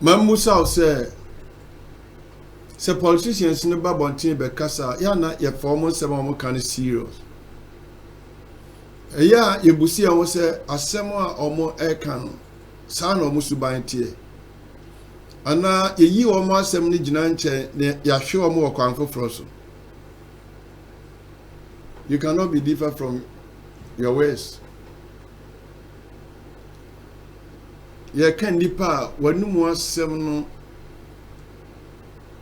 Mamusa say politicians in the Babontin Bekasa, yana ye former 7 kind of serious. Yeah, you busi I was a asema omo ekan san omusu bantie. Ana ye omo asem ni gina nche ya hwe omo okwan foforo so. You cannot be different from your ways. Ye kan nipa wanumu asem no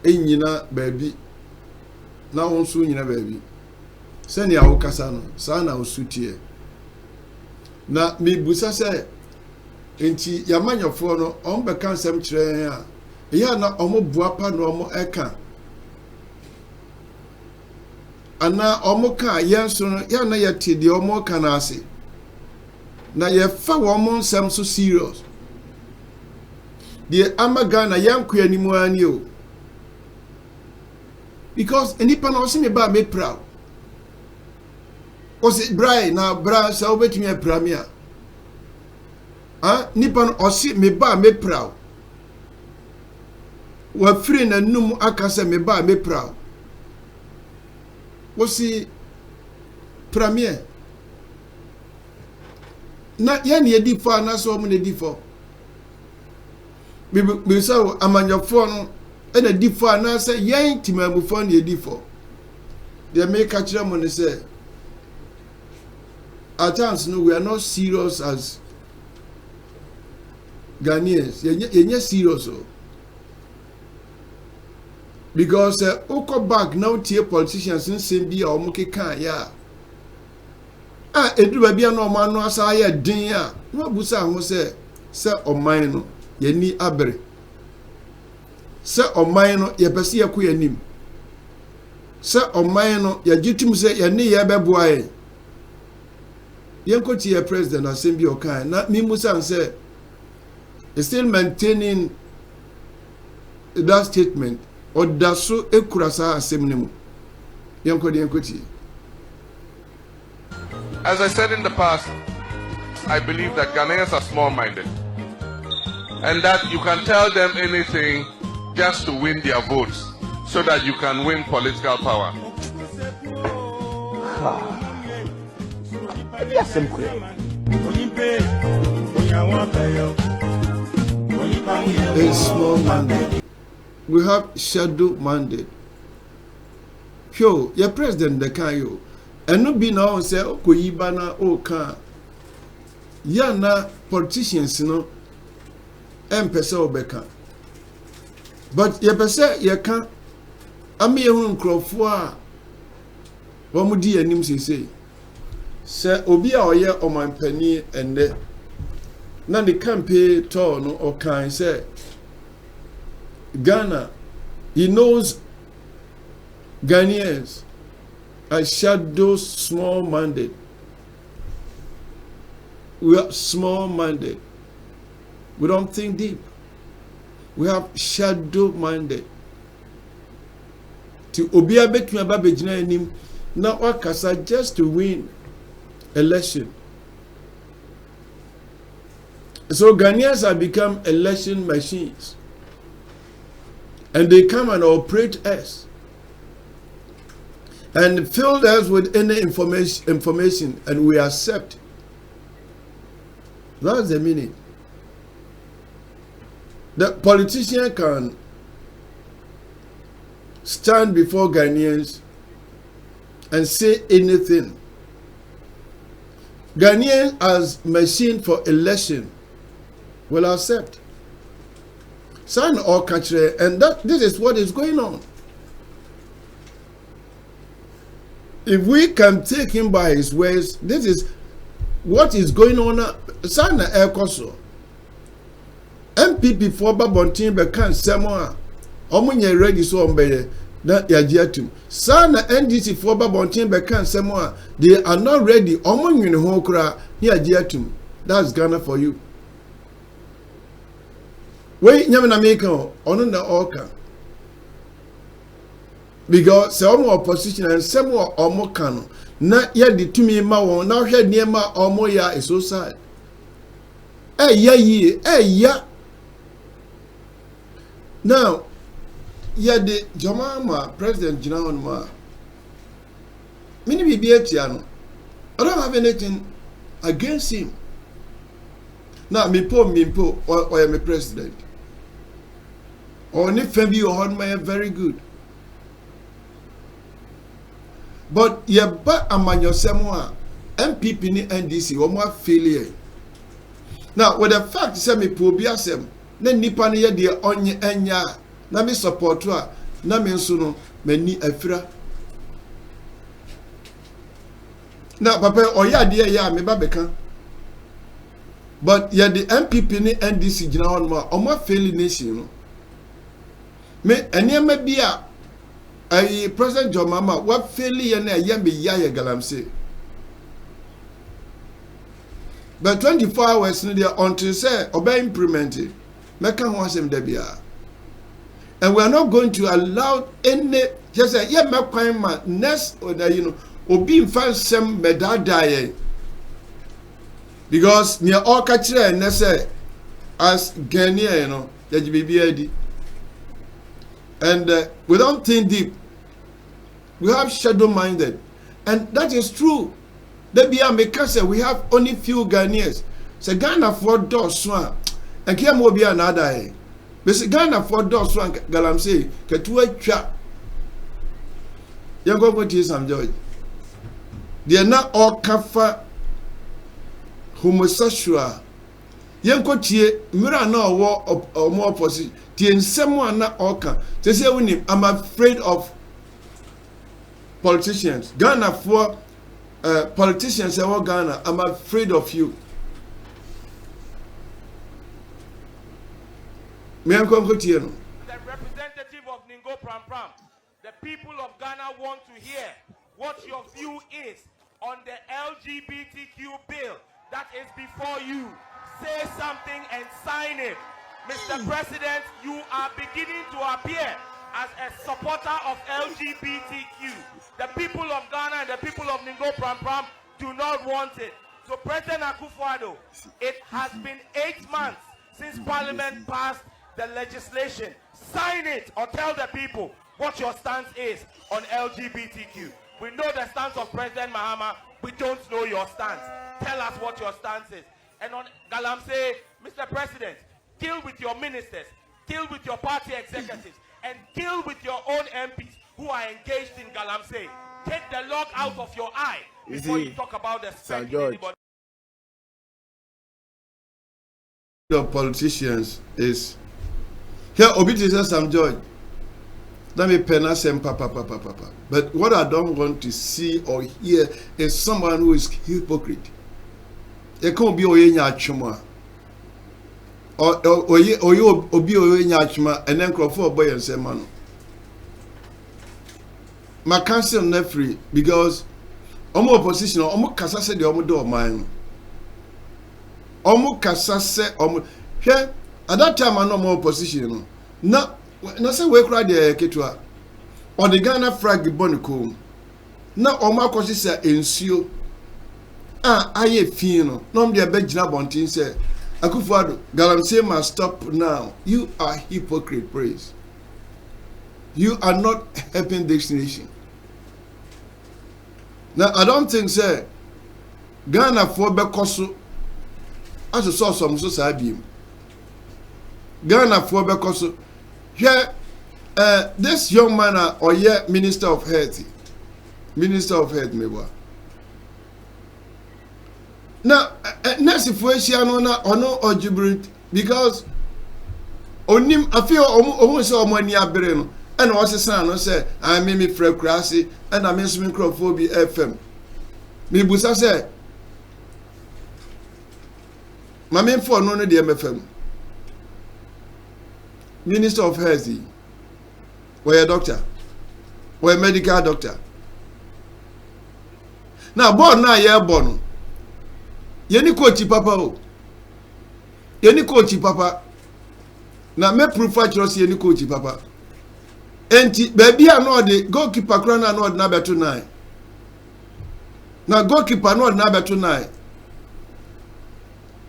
enyina baby na wonso nyina baby. Sani a wokasa no sa na osutie. Na me busa se enti yamanyofo no on be kan sem kire a ya na omo buapa no omo eka ana omo ka yenso no ya na yete de omo kana ase na ye fa wo mo nsem so serious de amaga na yanko animu ani o because enipa na o me ba me proud. Osi brai na bra sa obetumi apramia nipa osi me ba me proud wa free na num akasa me ba me proud osi premier na ya ne edi fo na so mo ne di fo bi so amanyofo no e na di fo na say yen timamufo ne edi fo de make a kire mo ne say at times, no, we are not serious as Ghanaians. You're not serious. Because Oko back now, tier politicians in Simbi or Moki can, yeah. It will be a normal no as I had dinner. No, Busa was say, or mine, ye ni abre. Sir or mine, ye pasia queer Sir or mine, ye jitum say, ye ni yabe Yanko to president assembly okay na Mimusa say still maintaining that statement or daso ekurasa assembly mu yanko ti. As I said in the past, I believe that Ghanaians are small-minded and that you can tell them anything just to win their votes so that you can win political power. A small mandate. We have shadow mandate. Yo, your president the can you. And no be now say Koyibana o can. Yana politicians no empesa obeka. But ye pese ye can ami ehun krofo a wo mudi anim sese. Se obi a oye omanpani ende na the campaign to no or kan say Ghana, he knows Ghanaians are shadow small minded. We are small minded. We don't think deep. We have shadow minded. To obi abetuma babejina enim na wakasa just to win election. So Ghanaians have become election machines. And they come and operate us. And fill us with any information and we accept. That's the meaning. The politician can stand before Ghanaians and say anything. Ghanaians as machine for election will accept. Son or country, and this is what is going on. If we can take him by his ways, this is what is going on. Son air koso. MPP for Babontin bekan semwa. Omunye ready so ombeye na yajiatum. Son NDC for Babontin bekan semwa. They are not ready. Omunye ho kra yajiatum. That's Ghana for you. Wait, nyame na make on na oka. Because some opposition and some omo kano na ya di tumi ma won na hwe niema omo ya is so sad. Ya Now, yeah, the Jamama President Jinawanma. Many BBHiano. I don't have anything against him. Now, Mimpo, or I'm a president. Or if Fabi or Hodmaya, very good. But yeah, but among your Samoa, MPP ni NDC, or more failure. Now, with the fact say me pobiasem, then nipa ni ye de onye enya, na me support wa, na me nso no me ni afira. Now, papa oya de ya me ba beka. But yeah, the MPP ni NDC jina hon ma, o more failure nation no. Me enema bia I President John Mama, what failure na yambe yaya galamse. But 24 hours in there until say obey implemented. Make an wasem debia. And we are not going to allow any just say yeah make man next or obi fan sem medadaye. Because near all kachire and say as Ghanaian, the and we don't think deep. We have shadow-minded. And that is true. Because we have only few Ghanaians. So Ghana for doors swan. And Kim will be another. But Ghana for doors swan, Galam say, Katua trap. You're going to some joy. They are not all kafa homosexual. Young coachie, Mira no war or more opposite. Tien someone not oka. They say I'm afraid of politicians. Ghana for politicians say Ghana, I'm afraid of you. The representative of Ningo Pram Pram, the people of Ghana want to hear what your view is on the LGBTQ bill that is before you. Say something and sign it. Mr. President, you are beginning to appear as a supporter of LGBTQ. The people of Ghana and the people of Ningo Pram Pram do not want it. So President Akufo-Addo, it has been 8 months since Parliament passed the legislation. Sign it or tell the people what your stance is on LGBTQ. We know the stance of President Mahama. We don't know your stance. Tell us what your stance is. And on Galamsey, Mr. President, deal with your ministers, deal with your party executives, and deal with your own MPs who are engaged in Galamsey. Take the log out of your eye before you talk about the speck in anybody. The politicians is here. Obedience, Sam George. Let me pen us and papa. But what I don't want to see or hear is someone who is hypocrite. It can't be Oyenya Chuma. Or you obi Oyenya Chuma and then Crawford boy and say man. My council not free because omo opposition omo kasa se de omo do man. Omo kasa se omo here at that time I no more opposition no. Na say we cry the ketua or the Ghana flag boniko na omo akosi se ensuo aye fi no no dey be gina bontin say Akufo-Addo Galamsey must stop now. You are hypocrite, praise. You are not helping this nation. Now I don't think say Ghana for bekoso as a source of society. Ghana for bekoso here this young man or Minister of Health maybe. Now, next situation no ojubirit because onim I feel almost so money abere and was say no say I me free krasi and I mean some microphobia FM. Me busa say my main for no the MFM. Minister of Health, or a doctor, or a medical doctor. Now, born now, you're born. Yeni coachy papa, oh. Yeni coachy papa. Now, me prefer to see any coachy papa. And baby, I know the goalkeeper crown, I know number 29. Now, goalkeeper, know number 29.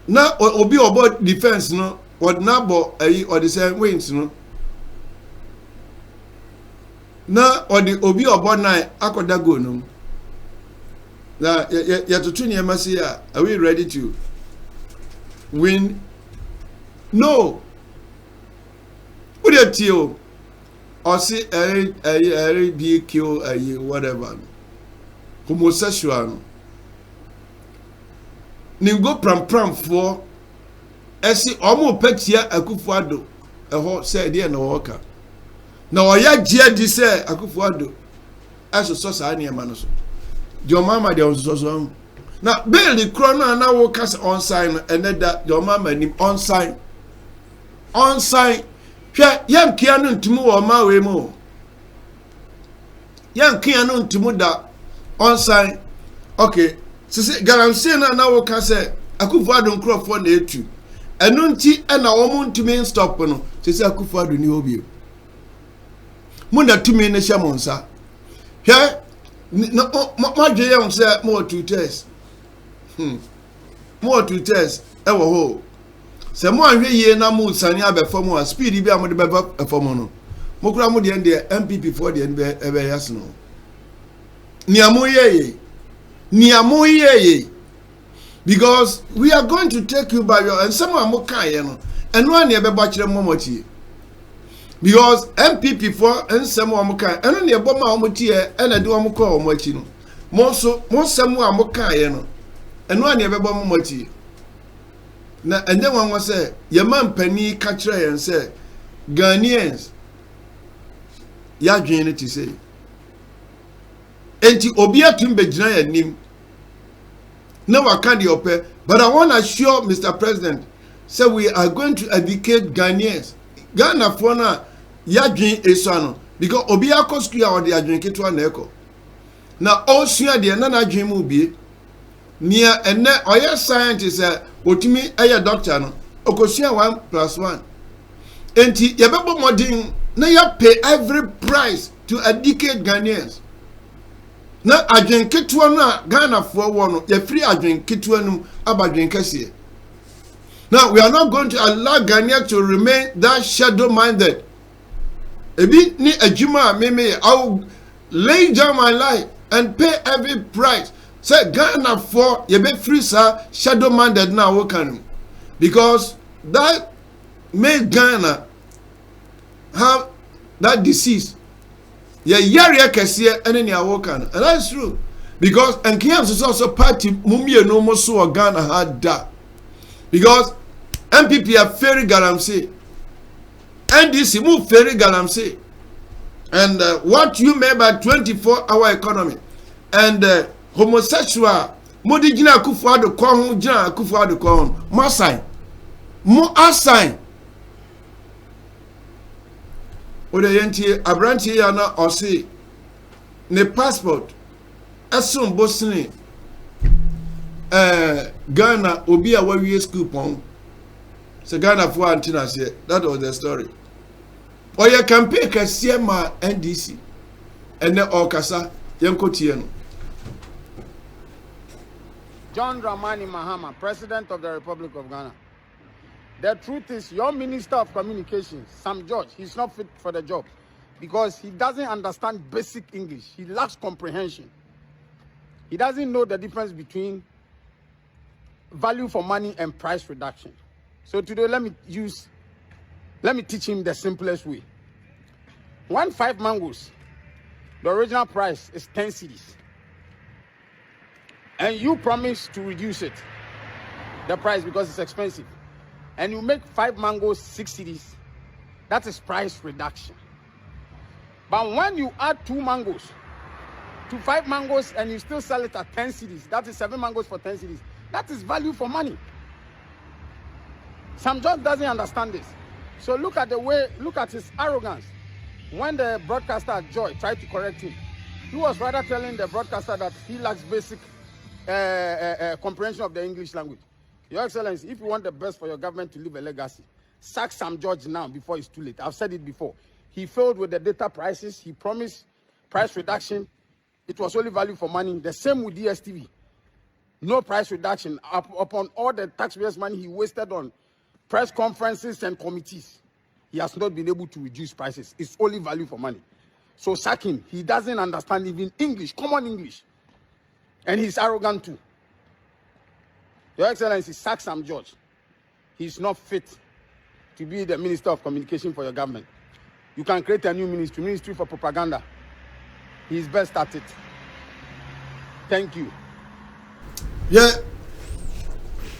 Now, obi about defense, no, or nabo, or the same wings, no. na odi obi obonai akoda go no na ya tutu ne masi are we ready to win? No. What do you tell? Or say BQ whatever homosexual ni go pram for esi omo petia Akufo-Addo eho say dey na woka na oya gie di say Akufo-Addo aso so sa na ema no so your mama dey so na bill the crown na wo cast on sign and that your mama nim on sign hwe yam kia no ntumu wo ma we mu yam kia no ntumu da on sign okay sisi garancy na wo ka say Akufo-Addo nkrofo na etu enu nti na wo mu ntumi stop no sisi Akufo-Addo ni obi mu na tumi ne hye monsa hwe ma dwe yam say mo two tests more to test ewo ho se mo anhwe ye na mo sane abefom a speed bi amode beba efom no mo kura mo de MPP for de ebe yas no ni amoye because we are going to take you by your and some am kan ye no eno an ye beba kire momotie because MPP for and some am kan eno ne ebo ma omotie e na de om ko omochi no mo so mo sem am kan ye no eno an ye beba momotie na enye wanwa say ye man pani ka kire yen say Ghanaians ya dwen ti say enti obi atum begina ya nim na waka de ope but I want to assure Mr. President say we are going to educate Ghanaians Ghana for na ya dwen esano because obi akosku ya ode adwen ketwa na eko na osua de na adwen mu bie nia ene oye scientist otimi eye doctor no okosua 1+1 enti yebebo modin na ya pay every price to educate Ghanaians na adwen ketwa na Ghana for wo ya free adwen ketwa num abadwen kase. Now we are not going to allow Ghanaians to remain that shadow minded. Ebi ni ajuma meme I will lay down my life and pay every price. Say Ghana for you be free sir shadow minded now we can because that made Ghana have that disease. Yeah, yari kesiye ene ni awokan, and that's true because and Kiyams is also party mumie no mo so Ghana had that because MPP are very galamsey, NDC move very galamsey, and what you made by 24-hour economy and homosexual modi jina Akufo-Addo kon jina Akufo-Addo kon mo assign ode yenti abranti ya na osi ne passport asun bosni Ghana obi a wawie school pon se Ghana for antina say that was the story oya campaign kase ma NDC ene okasa yenkotie no. John Dramani Mahama, President of the Republic of Ghana. The truth is, your Minister of Communications, Sam George, he's not fit for the job because he doesn't understand basic English. He lacks comprehension. He doesn't know the difference between value for money and price reduction. So today, let me teach him the simplest way. 5 mangoes, the original price is 10 cedis. And you promise to reduce it, the price, because it's expensive. And you make 5 mangoes 6 cedis. That is price reduction. But when you add 2 mangoes to 5 mangoes and you still sell it at 10 cedis, that is 7 mangoes for 10 cedis. That is value for money. Sam George doesn't understand this. So look at his arrogance. When the broadcaster Joy tried to correct him, he was rather telling the broadcaster that he lacks basic comprehension of the English language. Your Excellency, if you want the best for your government to leave a legacy, sack Sam George now before it's too late. I've said it before. He failed with the data prices. He promised price reduction. It was only value for money. The same with DSTV. No price reduction upon all the taxpayers' money he wasted on press conferences and committees. He has not been able to reduce prices. It's only value for money. So sack him. He doesn't understand even English, common English. And he's arrogant too. Your Excellency, sack Sam George. He's not fit to be the Minister of Communication for your government. You can create a new ministry for propaganda. He's best at it. Thank you. Yeah.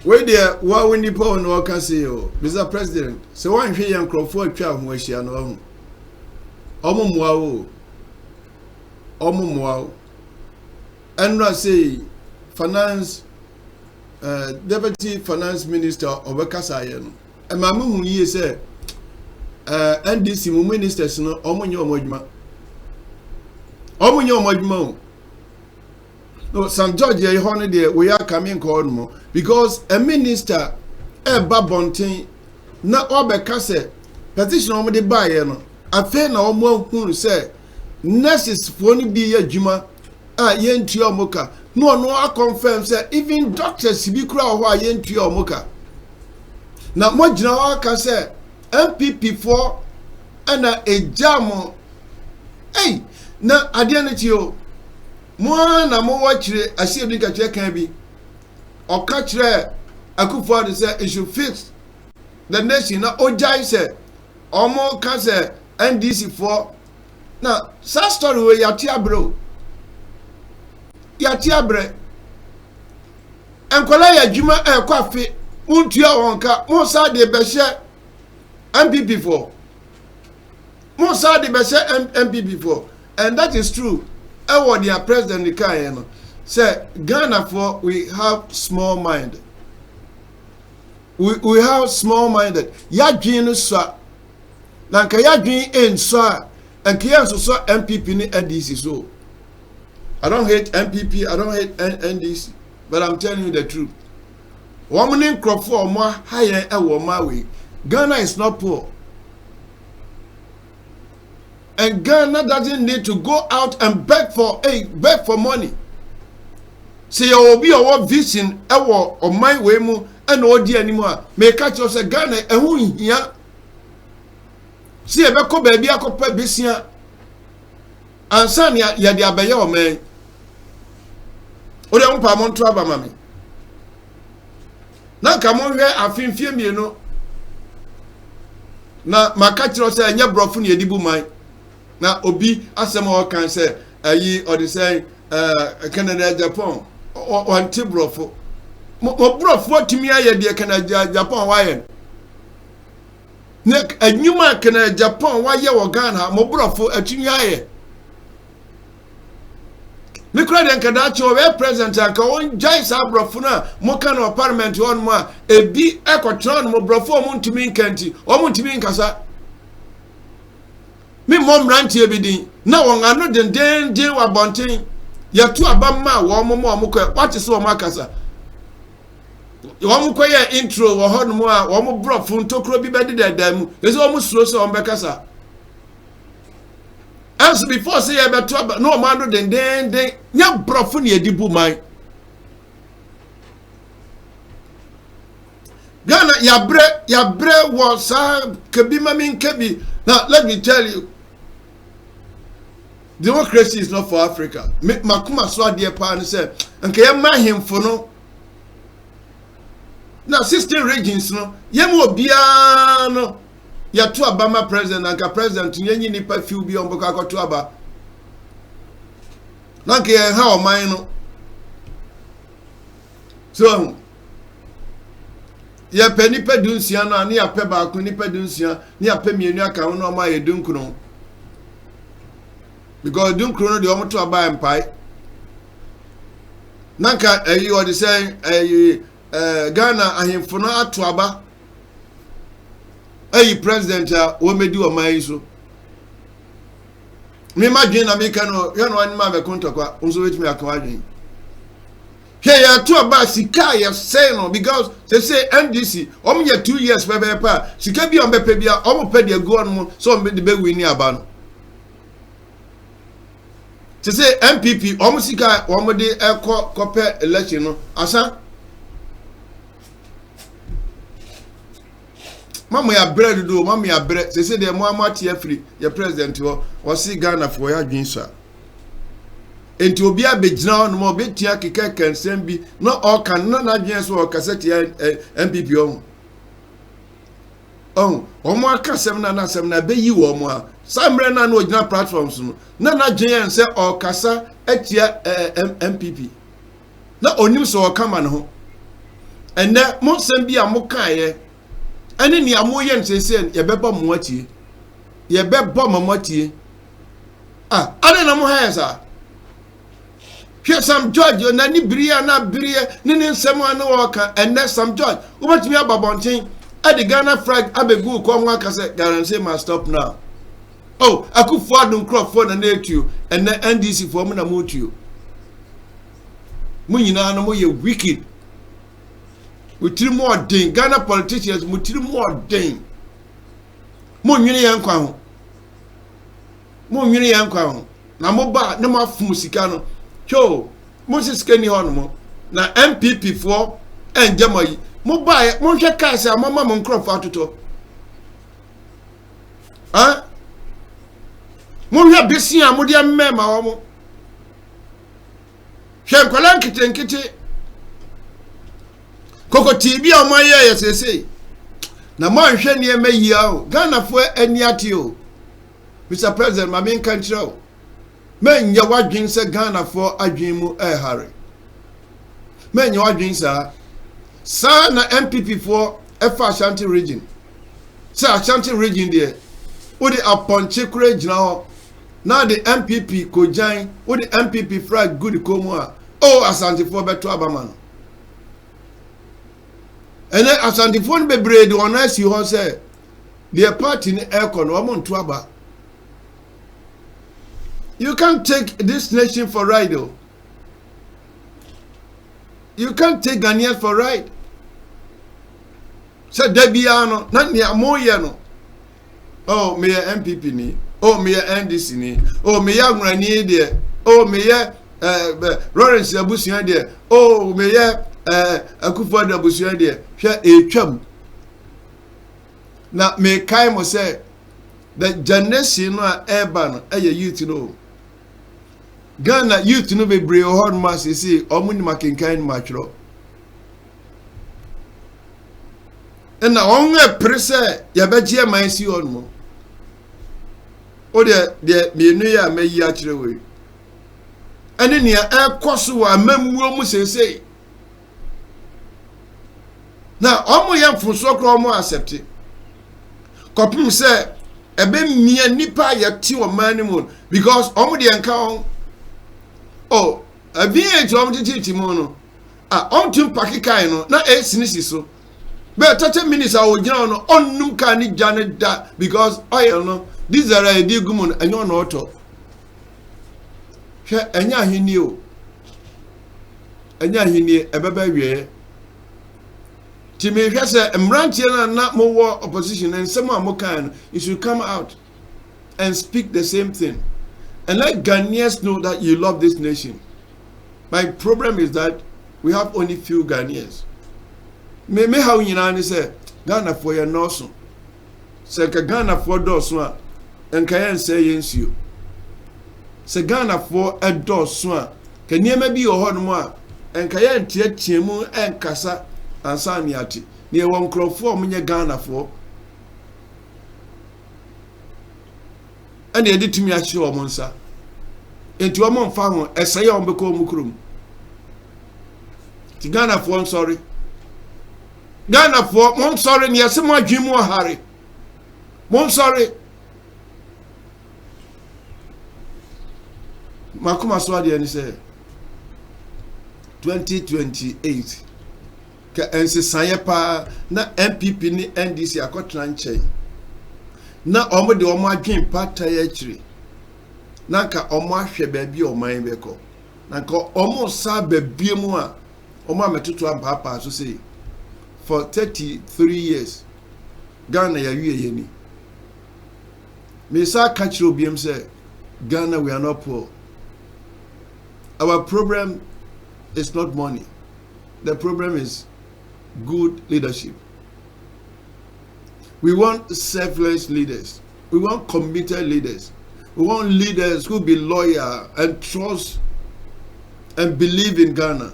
Where there, what when the power no can say, Mr. President, so one here young Crawford child who is here no. Omo mwao. And I say, finance, Deputy Finance Minister of Kasayan. And my mum ye say, NDC ministers no, Omunyo Mojma. No, St. George, you honor we are coming called more because a minister, a babontin, not all because petition on the buyer. I feel no more who say, nurses for only be a juma, yen to your mocha. No, I confirm, say, even doctors be crowd who yen to your mocha. Now, more general can say, MPP4 and a jam. Hey, now, I didn't you. Mwana mo wachire asie bi ka che kan bi o ka kire akufo de say it should fix the nation na ojai say omo ka say NDC for na sa story we yati abro yati abre enkola ya djuma e kwa fe untua wonka mo sa de be hye MPP for mo sa de be hye MPP for, and that is true. Our dear president Nikayeno say Ghana for we have small mind. We have small minded. Ya dream so. Nanka ya dream in so and kiyan so MPP ni NDC so. I don't hate MPP, I don't hate NDC, but I'm telling you the truth. Woman crop for more higher and my way. Ghana is not poor. And Ghana doesn't need to go out and beg for money. Say you will be our vision or my way mu and no dear anymore. May catch us a Ghana and who here. See a beko baby a couple bisia. And son ya the abayo man. O de umpa montraba mami. Now come on here a film you know. Na makachiro say nya brofun ye dibu man. Na obi asemo kan say ayi or the say Canada Japan or anti-brofo mo brofo timi aye de Canada Japan waye nek anyuma Canada Japan waye wo Ghana mo brofo atimi aye me kra den kada cho we president anka won jai sa brofo na mo kan no parliament on mo ebi ekotron mo brofo mo ntimi nkanti o mo ntimi nkasa me mom rantie bidin na won ano den wa bonten ya tu abamma wo mo ko what is wo makasa wo mo ko ye intro wo ho no a wo mo brofo ntokro bi bedi dedam ese wo mo suro se wo bekasa as before say e beto no man no den nya brofo ne edibu man Ghana ya bre wo sa kebi mamin kebi. Now let me tell you, democracy is not for Africa. Makuma so dear pan say nke ya mahim for no. Now 16 regions no yemo bia no ya to Obama president anka president nyenyi nipa few bi on boko to aba. Na nke ya ha o man no. So ya pe nipa dunsia no ani ya pe ba ko nipa dunsia ni ya pe mienu aka no ma ye dunkro. Because dunkro no de omo to aba empai. Nanka you are saying Ghana ahemfo no ato aba. President wo medi o man so. Me madwen na me kan no ya no anima be kontokwa unso wetimi akawadwen. Here ya to aba sika ya say no because they say NDC omo ya 2 years pa sika bi on be pa bia omo pa de go on mo so on be de be wini aba no. To say MPP omo sika omo de kope election no asa Mama ya bread do, mama ya bread. Say the mama tia free, your president or see Ghana for your ginsa. Enti obi abegyina no mo betia keka kansem bi no all can no na dwen so o kaseti MPP on omo akasem na asem na beyi wo mo a samre na no ogina platforms no na dwen se o kasa atia MPP na onim so o kama ne ho enne mo sem bi a mo kae ene ni amoye nsese ye beba mo atie ye beba mo atie ade na mo ha sa Sam George, nani bria na bria, nini nsemo anu waka, and Sam George. What me about bonting? At the Ghana flag, abegu come one cassette, guarantee must stop now. Oh, I could forward on crop for the nature, and the NDC for me to move you. Munina no more you wicked. We three more ding, Ghana politicians, we three more ding. Munini yankwan. Munini yankwan. Na moba, no more fusikano. Yo, Moses Kenny Honmo, na MPP for and Jamoy, Mobile, Monja Casa, Mamma Moncroft out to. Huh? Monja Bessia, Modia Mema, Shankolanki and Kitty Coco TV on my ear, as they say. Na man Shania may yell, Ghana for any at you. Mr. President, my main control. Men ya wadwin se Ghana for adwin mu Harry. Men ya wadwin sa na MPP for Ashanti region. Sa Ashanti region there. Wo the aponche kure gina ho. Na the MPP kojan, wo the MPP flag good komu a. Oh Ashanti for beto abama no. Ene Ashanti for bebre de ona si ho say the party ni aircon wo mo nto aba. You can't take this nation for ride, though. You can't take Ghanaians for ride. So Debiano, not near Moyano. Oh, me MPP ni. Oh, me NDC ni. Oh, me young Rani there. Oh, me Lawrence Abusian there. Oh, me Akufo Abusian there. Share a chum. Now, me Kaimo say that generation no urban a youth know. Ghana youth no be brave hard mass see omuni makinkan matro. And na onwe prese ya beje man si on mo. O de me nu ya meyi a kire we. Ene ne e koso wa mamuo mu sesei. Na omo ya mfunso kro omo accept. Kopim se ebe mia nipa ya ti o man mu because omo de enka on. Oh, a VH on the mono. On to Pakikai no, not 8 sinisi but 30 minutes I will join on Numkani Janet that because I don't know. These are a dear woman and you're not auto. And ya he knew. And ya he knew a baby. Timmy has a Mrantian and not more war opposition and someone more kind. You should come out and speak the same thing. And let Ghanaians know that you love this nation. My problem is that we have only few Ghanaians. Me how you know say Ghana for your noso. Say Ghana for dorswa and can say yes you. Say Ghana for a dorswa. Can you maybe your hard more and can tie tiemu and kasa and saniati. Near one crop for me Ghana for. And they did to me at your monster. Into a month found a say on Beko Mukrum. Ghana for, I'm sorry. Ghana for, I'm sorry, near some more Jim or Harry. I'm sorry. Makuma Swadi and he said 2028. And say Sayapa na MPP ni NDC akotran chain. Na omo de omo adwen pata ya chiri nanka omo ahwe baabi oman beko nanka omo sa baabie mu a omo ametutu ampapa so say for 33 years Ghana ya wie yeni me sa catch obiem say Ghana we are not poor. Our problem is not money. The problem is good leadership. We want selfless leaders. We want committed leaders. We want leaders who be loyal and trust and believe in Ghana.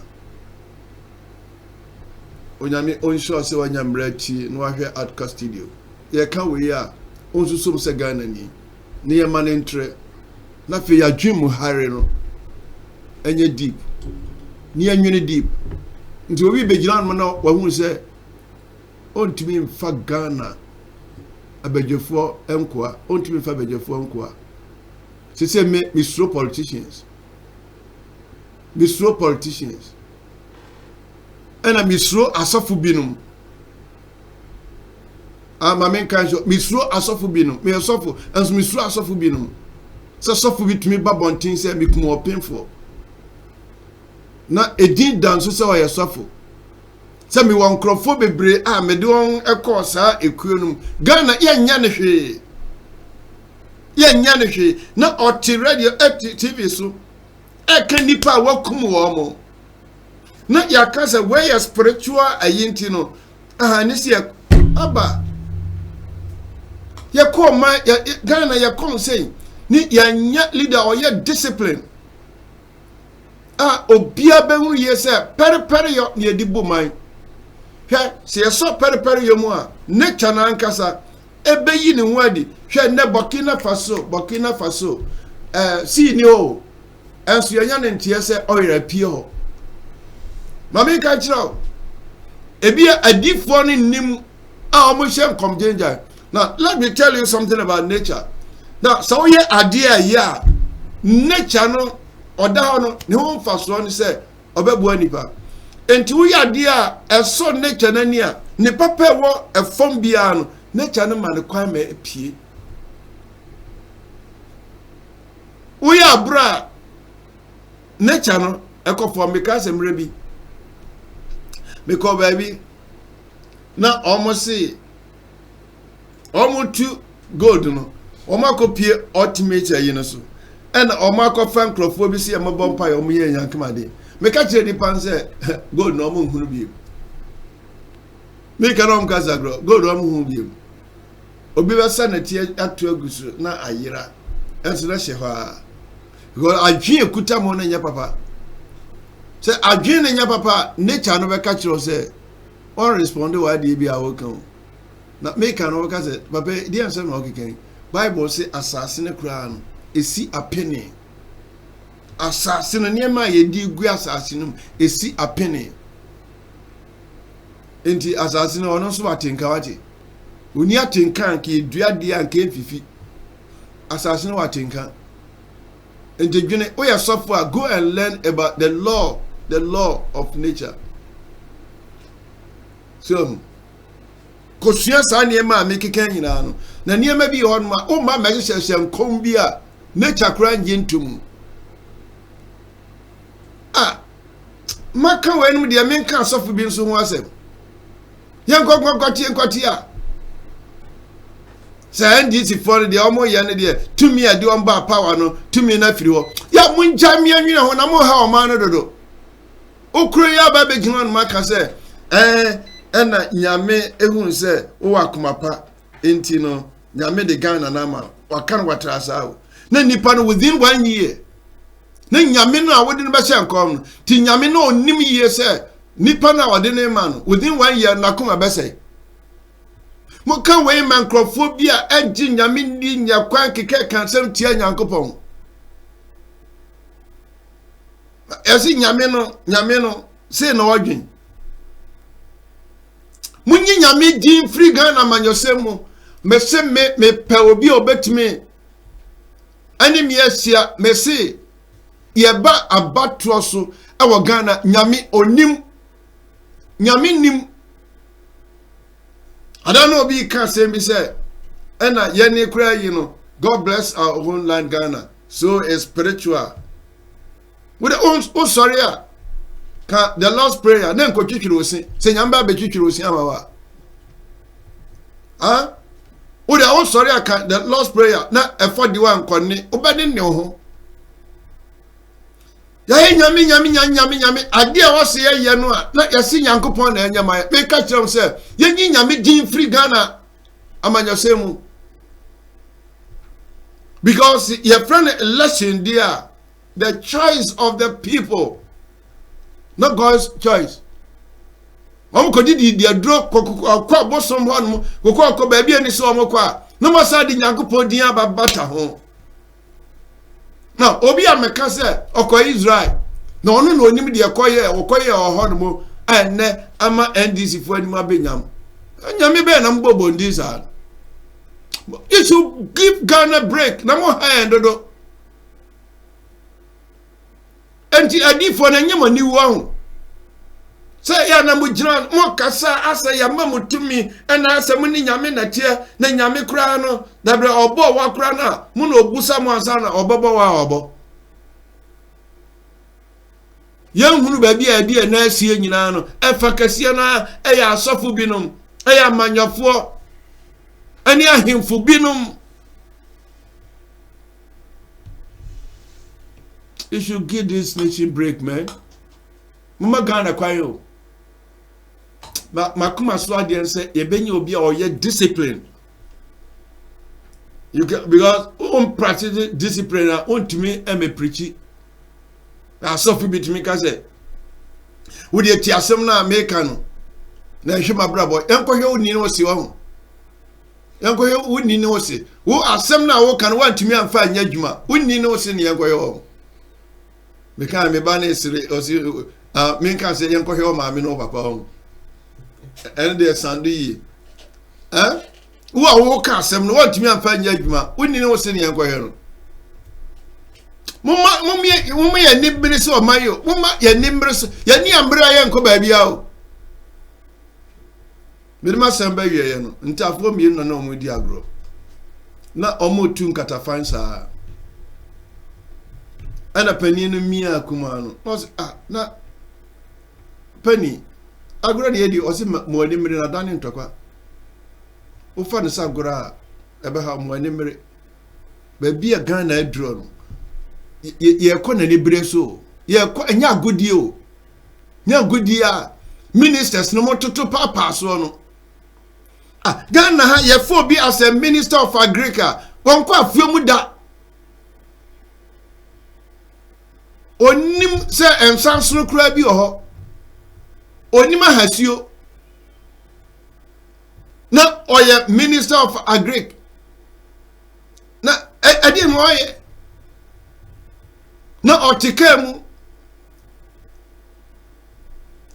Onyame onsho se wanyamrechi no ahwe Adkwart Studio. Ye ka we ya onsusum se Ghana ni. Ne ye man entre. Na fe ya dwimu hare no. Enye deep. Ni anwene deep. Nti obi begina no na wahu se ontimi mfa Ghana abejefo enkoa, ontimi mfa abejefo enkoa. Se me misro politicians. Misro politicians. And a misro asofu binum. Mamen kanjo misro asofu binum. Me asofu and misro asofu binum. So sofu bit me babontin say me kuma painful. Na edin dan so say o asofu. Say me won krofo bebre me de won ekọ saa ekuenum. Ghana ye nya ne hwe. Ye nya ne hwe na oti radio TV so eka nipa wakum wo mo. Na yakasa where spiritual ayinti no nisi aba ya koma Ghana ya kom say ni ya nya leader or ya discipline obia behu ye say pere yo ne dibo man he se so pere yo mu a nature na ankasa ebeyi ni wadi hwe ne Burkina Faso si ni o enso ya nya ne ntie say oyra pie ho Mami ka chiro ebia adifo ni nim omo shem komjenja. Now let me tell you something about nature. Now so ye adie ya nature no oda no ne ho mfaso ni se obebu anipa enti wo ye adie a eso nature nani a ne papa wo efom bia no nature no ma ne kwan ma epie wo ye abra nature no ekofo because emrebi because baby na almost say almost two gold no omakopie ultimate ayi no so and omakofa nkrofo bi se amabompa ya omuye yankemade meka kire di pan say gold no omo hunu bi meka no mkaza gro gold omo hunu bi obi ba sanati atu agusu na ayira enso na hye ho a because adwen ekuta mo na nya papa say adwen nya papa nature no be ka kire say on respond wa de bi awokan na meka no ka say papa di answer no okeken Bible say assassin kura no esi apene assassin ne ma ye di gu assassin esi apene enti assassin ono so atenka waje oni atenka ke dua dia nke fifi assassin wa atenka enti dwene o ya suffer go and learn about the law of nature so kosua sa ne ma me keken nyina no na niema bi ho no o ma mehyehye nkom bi a nature kura ngintum maka wenum de menka asofu bi nso ho asem yenkokoti a sa ndc for de omo ye ne de tumi ade on ba power no tumi na firi ho ya munja mi anwene ho na mo ha o ma no dodo okuro ya ba be gina no maka se ena nyame ehun se wo akomapa enti no nyame de Ghana na ma wakan watrasa o na nipa no within 1 year na nyame no a wodi no be hye nkom no ti nyame no onim yie se nipa na wodi ne ma no within 1 year na koma be se mo kan we man crofobia agi nyame ni nyakwan keke kan sem tia nyankopon esi nyame no se na odwen munyi nyame din free Ghana manyosemu mese me pe obi obetime ani me asia mese yeba abatro so e wo Ghana nyame onim nyame nim I don't know be can say me say ena ye ne kura yi no God bless our own land Ghana so it's spiritual with the sorry ka the Lord's prayer na nko twitwiro osi se nyamba be twitwiro osi amawa o de o sorry ka the Lord's prayer na efo di wa nkone obede ne ho ya nyame ade a wo se ye no a na yesi nyankopon na nyama me ka kire se ye nyi nyame din free Ghana amanya semu because your friend election there the choice of the people not God's choice. Did the drop kwa bosom one ko baby any so omokwa no mo sa di nyankopon din abata ho now obi ameka se okọ Israel na ono na onim de okoye oho mo enne ama NDC fu anim abenyam anyame be na mbobo ndisa you should give Ghana break na mo hand do enti adifo na nyama ni wo say ya na mujran mo kasa asa ya mamutumi ena asa muni nyame na tie na nyame kura no na bre obo wa kura na mu na obusa mo ansa na obobo wa obo yan hunu ba bia die na asie nyina no efa kase na eya asofo binom eya manyafo ani ahemfo binom. You should give this nation break, man. Mama Ghana kwayo. Makuma swadi say yebenye obi or ye discipline. You can because practice discipline to me me preachy. Na so fi bit me ka say. Wo de ti asem na America no. Na hwema brabo enko hwe oni no si wo. Enko hwe oni no si. Wo asem na wo kan want me amfa anya adwuma. Oni no si ne enko hwe wo. Me kan me ba na esire osi me kan say enko hwe wo ma me no papa wo. And they sandu yi wo a wo ka asem no want me amfa anya adwuma. Oni no si ne enko hwe no. Mumma ya nimbere so mayo mumma ya nimbere so ya ni ambra ya nko ba bia o mirima samba wiye no ntafo mi no na omudi agro na omotu nkata fansa ana pani no mi akuma no na pani agro de yedi osi mo nimbere na dani ntokwa ufa ne sa agro ebe ha mo nimbere ba bia Ghana adro no ye kona ni breso ye ko nya agudi o nya agudi a ministers no mototo papa so no Ghana ha ye fo bi as a minister of agriculture won ko afuomu da onim se ensansoro kura bi oho onim ahasio na oye minister of agriculture na adi mo oye na otikemu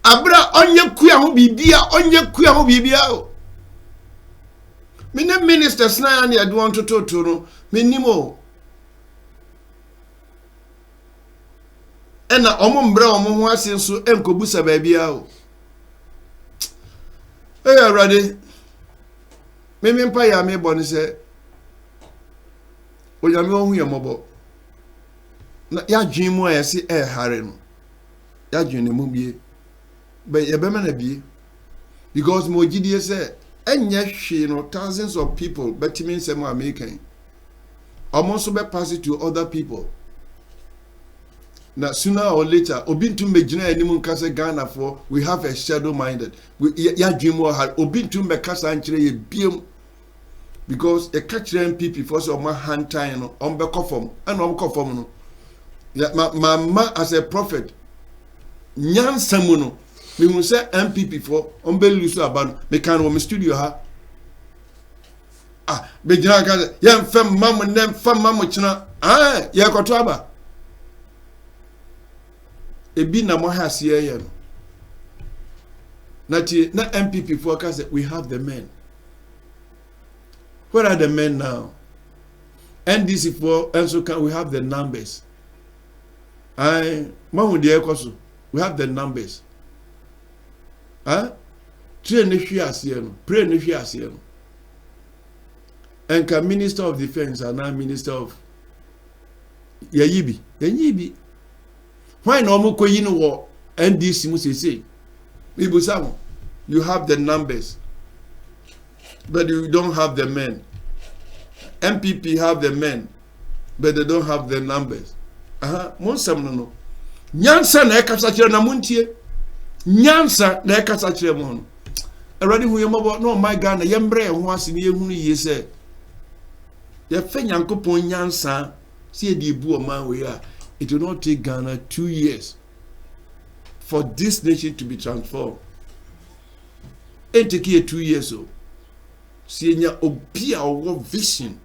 abra onye kuya ho bibia o mine ministers na ya ne ade won tototo no menimo ena omo mbra omo ho asenso enkobusa ba bia o awrade memempa ya me boni se onyame ohu yemobo na ya dwen mu ayese hare no ya dwen ne mu bie be ye be na bie because mo gidie se enye hwe no thousands of people but mean some American almost be pass it to other people na sooner or later obintum begina animu nkase Ghana for we have a shadow minded ya dwen mu ha obintum be kasa nkire ye biem because a catch MPP for so ma hand time no on be kofom and on kofom no yeah, ma as a prophet nyansamu no me hu say MPP for on be lusu aban me kan wo me studio ha be jina ka ya mfam mam nem fam mam china ya koto aba ebi na mo ha se ye no na MPP for ka say we have the men. Where are the men now? NDC for and so can we have the numbers. We have the numbers. Train the pray the and can Minister of Defense and now Minister of Yayibi. Why no more war NDC must say? You have the numbers, but you don't have the men. MPP have the men, but they don't have the numbers. Monsam no. Nyansa na ekasa kire na muntie. Nyansa na ekasa kire mo no. Already hu yemabo no my Ghana yembre ho ase ne yehunu ye se ye fe Nyankopon nyansa se e di bu o man we a it will not take Ghana 2 years for this nation to be transformed. It take here 2 years o. Se nya obi a wo vision.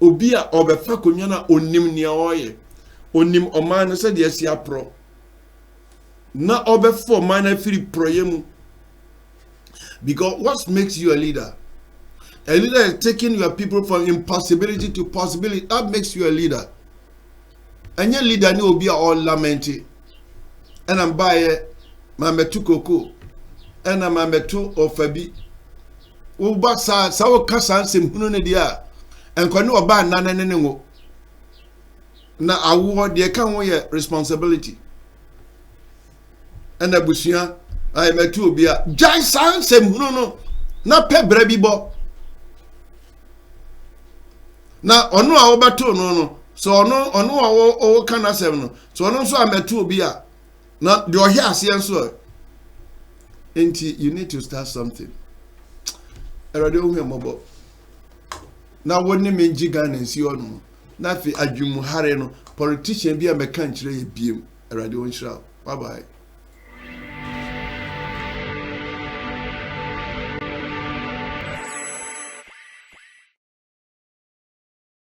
Obi a obefa konwa na onim ne oye. Onim oman no se de asia pro. Na obefo oman na firi proyemu. Because what makes you a leader? A leader is taking your people from impossibility to possibility. That makes you a leader. And your leader will be all lamenting. And I'm by my metu koko. And I'm a metu ofabi. Uba sa kasan sim hunone dia. And kwanu oba nananengo. Na awu de kan wo ye responsibility. And abusia I met you be a giant sans no na pe brabi bo na ono a wo beto no so ono a wo kana sem no so ono so ametu obi a na de ohia ase enso enti you need to start something erade o huemobo na woni menji Ghana nsi ono na fi adwumu hare no politician bi a meka nkire ye biem erade o nshira bye bye.